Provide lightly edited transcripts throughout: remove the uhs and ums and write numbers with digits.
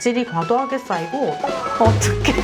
각질이 과도하게 쌓이고 어떡해.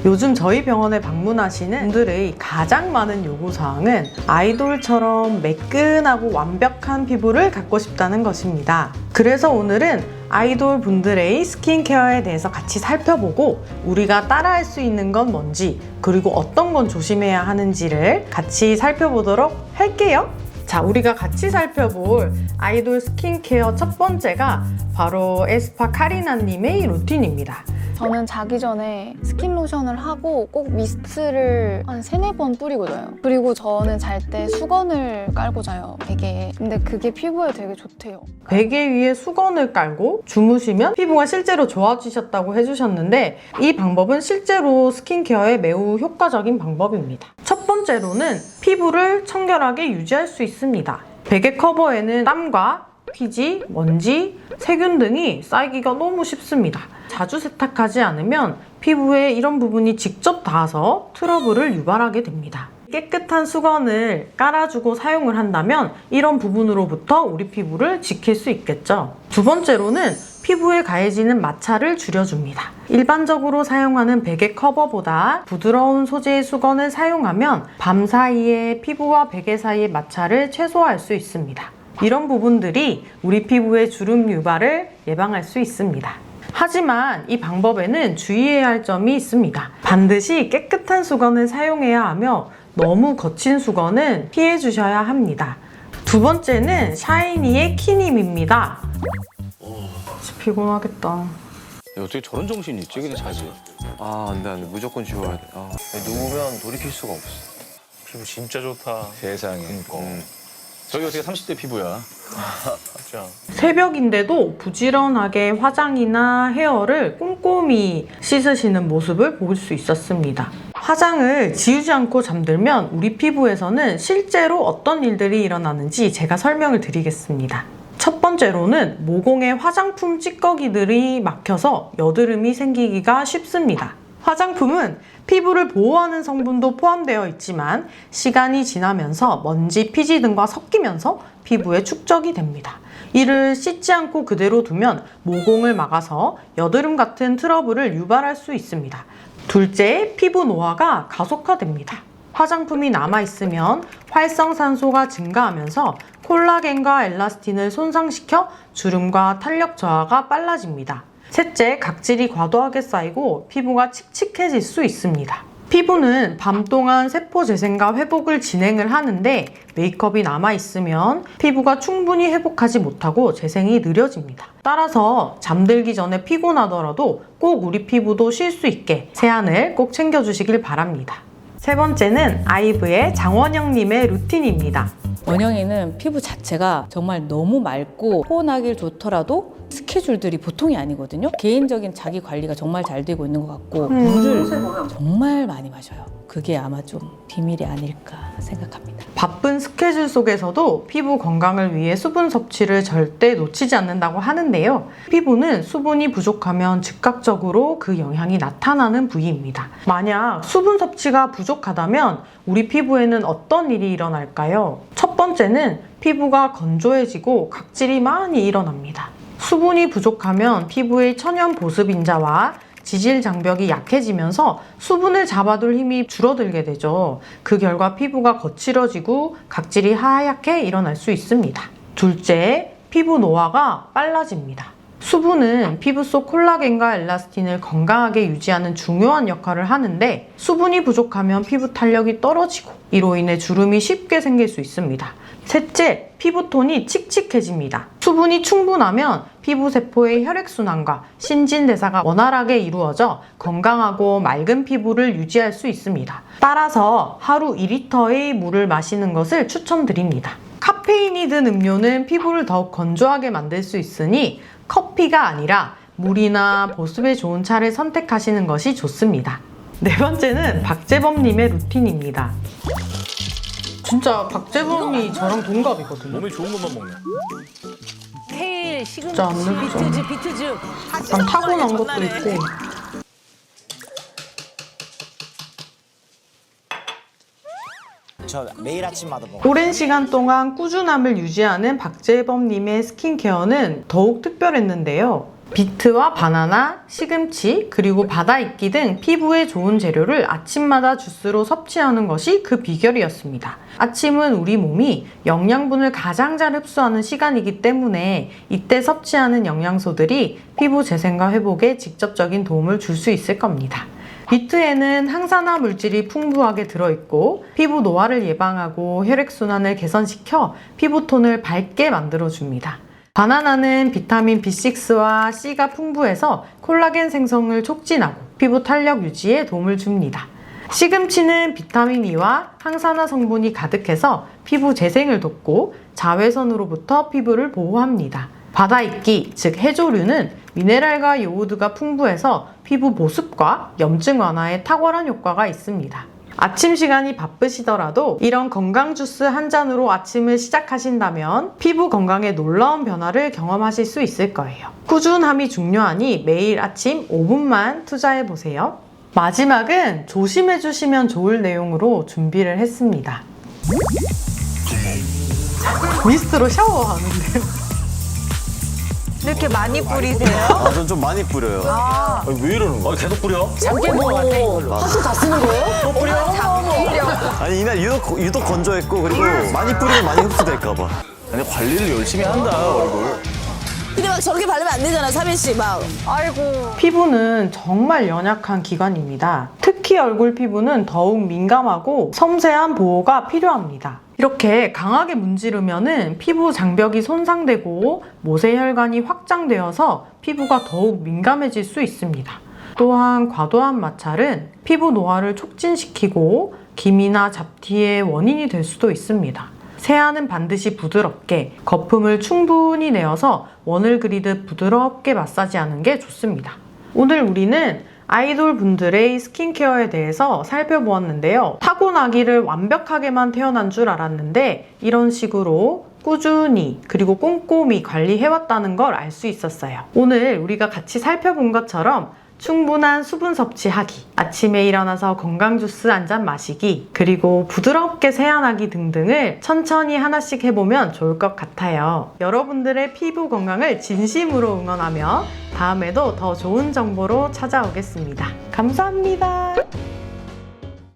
요즘 저희 병원에 방문하시는 분들의 가장 많은 요구사항은 아이돌처럼 매끈하고 완벽한 피부를 갖고 싶다는 것입니다. 그래서 오늘은 아이돌 분들의 스킨케어에 대해서 같이 살펴보고 우리가 따라할 수 있는 건 뭔지 그리고 어떤 건 조심해야 하는지를 같이 살펴보도록 할게요. 자, 우리가 같이 살펴볼 아이돌 스킨케어 첫 번째가 바로 에스파 카리나님의 루틴입니다. 저는 자기 전에 스킨 로션을 하고 꼭 미스트를 한 3-4번 뿌리고 자요. 그리고 저는 잘 때 수건을 깔고 자요, 베개에. 근데 그게 피부에 되게 좋대요. 베개 위에 수건을 깔고 주무시면 피부가 실제로 좋아지셨다고 해주셨는데 이 방법은 실제로 스킨케어에 매우 효과적인 방법입니다. 첫 번째로는 피부를 청결하게 유지할 수 있습니다. 베개 커버에는 땀과 피지, 먼지, 세균 등이 쌓이기가 너무 쉽습니다. 자주 세탁하지 않으면 피부에 이런 부분이 직접 닿아서 트러블을 유발하게 됩니다. 깨끗한 수건을 깔아주고 사용을 한다면 이런 부분으로부터 우리 피부를 지킬 수 있겠죠. 두 번째로는 피부에 가해지는 마찰을 줄여줍니다. 일반적으로 사용하는 베개 커버보다 부드러운 소재의 수건을 사용하면 밤 사이에 피부와 베개 사이의 마찰을 최소화할 수 있습니다. 이런 부분들이 우리 피부의 주름 유발을 예방할 수 있습니다. 하지만 이 방법에는 주의해야 할 점이 있습니다. 반드시 깨끗한 수건을 사용해야 하며 너무 거친 수건은 피해 주셔야 합니다. 두 번째는 샤이니의 키님입니다. 진짜 피곤하겠다. 어떻게 저런 정신이 있지? 그냥 자지. 안 돼. 무조건 지워야 돼. 누우면 돌이킬 수가 없어. 피부 진짜 좋다. 세상에. 저기 어떻게 30대 피부야? 진짜. 새벽인데도 부지런하게 화장이나 헤어를 꼼꼼히 씻으시는 모습을 볼 수 있었습니다. 화장을 지우지 않고 잠들면 우리 피부에서는 실제로 어떤 일들이 일어나는지 제가 설명을 드리겠습니다. 첫 번째로는 모공에 화장품 찌꺼기들이 막혀서 여드름이 생기기가 쉽습니다. 화장품은 피부를 보호하는 성분도 포함되어 있지만 시간이 지나면서 먼지, 피지 등과 섞이면서 피부에 축적이 됩니다. 이를 씻지 않고 그대로 두면 모공을 막아서 여드름 같은 트러블을 유발할 수 있습니다. 둘째, 피부 노화가 가속화됩니다. 화장품이 남아있으면 활성산소가 증가하면서 콜라겐과 엘라스틴을 손상시켜 주름과 탄력 저하가 빨라집니다. 셋째, 각질이 과도하게 쌓이고 피부가 칙칙해질 수 있습니다. 피부는 밤 동안 세포 재생과 회복을 진행을 하는데 메이크업이 남아있으면 피부가 충분히 회복하지 못하고 재생이 느려집니다. 따라서 잠들기 전에 피곤하더라도 꼭 우리 피부도 쉴 수 있게 세안을 꼭 챙겨주시길 바랍니다. 세 번째는 아이브의 장원영님의 루틴입니다. 원영이는 피부 자체가 정말 너무 맑고 포근하길 좋더라도 스케줄들이 보통이 아니거든요. 개인적인 자기 관리가 정말 잘 되고 있는 것 같고 물을 정말 많이 마셔요. 그게 아마 좀 비밀이 아닐까 생각합니다. 바쁜 스케줄 속에서도 피부 건강을 위해 수분 섭취를 절대 놓치지 않는다고 하는데요. 피부는 수분이 부족하면 즉각적으로 그 영향이 나타나는 부위입니다. 만약 수분 섭취가 부족하다면 우리 피부에는 어떤 일이 일어날까요? 첫 번째는 피부가 건조해지고 각질이 많이 일어납니다. 수분이 부족하면 피부의 천연 보습인자와 지질 장벽이 약해지면서 수분을 잡아둘 힘이 줄어들게 되죠. 그 결과 피부가 거칠어지고 각질이 하얗게 일어날 수 있습니다. 둘째, 피부 노화가 빨라집니다. 수분은 피부 속 콜라겐과 엘라스틴을 건강하게 유지하는 중요한 역할을 하는데 수분이 부족하면 피부 탄력이 떨어지고 이로 인해 주름이 쉽게 생길 수 있습니다. 셋째, 피부톤이 칙칙해집니다. 수분이 충분하면 피부 세포의 혈액순환과 신진대사가 원활하게 이루어져 건강하고 맑은 피부를 유지할 수 있습니다. 따라서 하루 2리터의 물을 마시는 것을 추천드립니다. 카페인이 든 음료는 피부를 더욱 건조하게 만들 수 있으니 커피가 아니라 물이나 보습에 좋은 차를 선택하시는 것이 좋습니다. 네 번째는 박재범님의 루틴입니다. 진짜 박재범이 저랑 동갑이거든요. 몸에 좋은 것만 먹네. 케일, 진짜 안 시금치, 늙죠. 비트즙, 비트즙. 약간 타고난 것도 있고. 저 매일 아침마다 먹어요. 오랜 시간 동안 꾸준함을 유지하는 박재범님의 스킨케어는 더욱 특별했는데요. 비트와 바나나, 시금치, 그리고 바다이끼 등 피부에 좋은 재료를 아침마다 주스로 섭취하는 것이 그 비결이었습니다. 아침은 우리 몸이 영양분을 가장 잘 흡수하는 시간이기 때문에 이때 섭취하는 영양소들이 피부 재생과 회복에 직접적인 도움을 줄 수 있을 겁니다. 비트에는 항산화 물질이 풍부하게 들어있고 피부 노화를 예방하고 혈액순환을 개선시켜 피부톤을 밝게 만들어줍니다. 바나나는 비타민 B6와 C가 풍부해서 콜라겐 생성을 촉진하고 피부 탄력 유지에 도움을 줍니다. 시금치는 비타민 E와 항산화 성분이 가득해서 피부 재생을 돕고 자외선으로부터 피부를 보호합니다. 바다이끼, 즉 해조류는 미네랄과 요오드가 풍부해서 피부 보습과 염증 완화에 탁월한 효과가 있습니다. 아침 시간이 바쁘시더라도 이런 건강 주스 한 잔으로 아침을 시작하신다면 피부 건강에 놀라운 변화를 경험하실 수 있을 거예요. 꾸준함이 중요하니 매일 아침 5분만 투자해보세요. 마지막은 조심해주시면 좋을 내용으로 준비를 했습니다. 미스트로 샤워하는데요. 이렇게 많이 뿌리세요? 전 좀 많이 뿌려요. 아니, 왜 이러는 거야? 계속 뿌려? 아니 이날 유독 건조했고 그리고 많이 뿌리면 많이 흡수될까봐. 근데 관리를 열심히 한다, 얼굴. 근데 막 저렇게 바르면 안 되잖아, 사빈 씨. 막. 피부는 정말 연약한 기관입니다. 특히 얼굴 피부는 더욱 민감하고 섬세한 보호가 필요합니다. 이렇게 강하게 문지르면은 피부 장벽이 손상되고 모세혈관이 확장되어서 피부가 더욱 민감해질 수 있습니다. 또한 과도한 마찰은 피부 노화를 촉진시키고 기미나 잡티의 원인이 될 수도 있습니다. 세안은 반드시 부드럽게 거품을 충분히 내어서 원을 그리듯 부드럽게 마사지하는 게 좋습니다. 오늘 우리는 아이돌 분들의 스킨케어에 대해서 살펴보았는데요. 타고나기를 완벽하게만 태어난 줄 알았는데 이런 식으로 꾸준히 그리고 꼼꼼히 관리해왔다는 걸 알 수 있었어요. 오늘 우리가 같이 살펴본 것처럼 충분한 수분 섭취하기, 아침에 일어나서 건강 주스 한 잔 마시기, 그리고 부드럽게 세안하기 등등을 천천히 하나씩 해보면 좋을 것 같아요. 여러분들의 피부 건강을 진심으로 응원하며 다음에도 더 좋은 정보로 찾아오겠습니다. 감사합니다.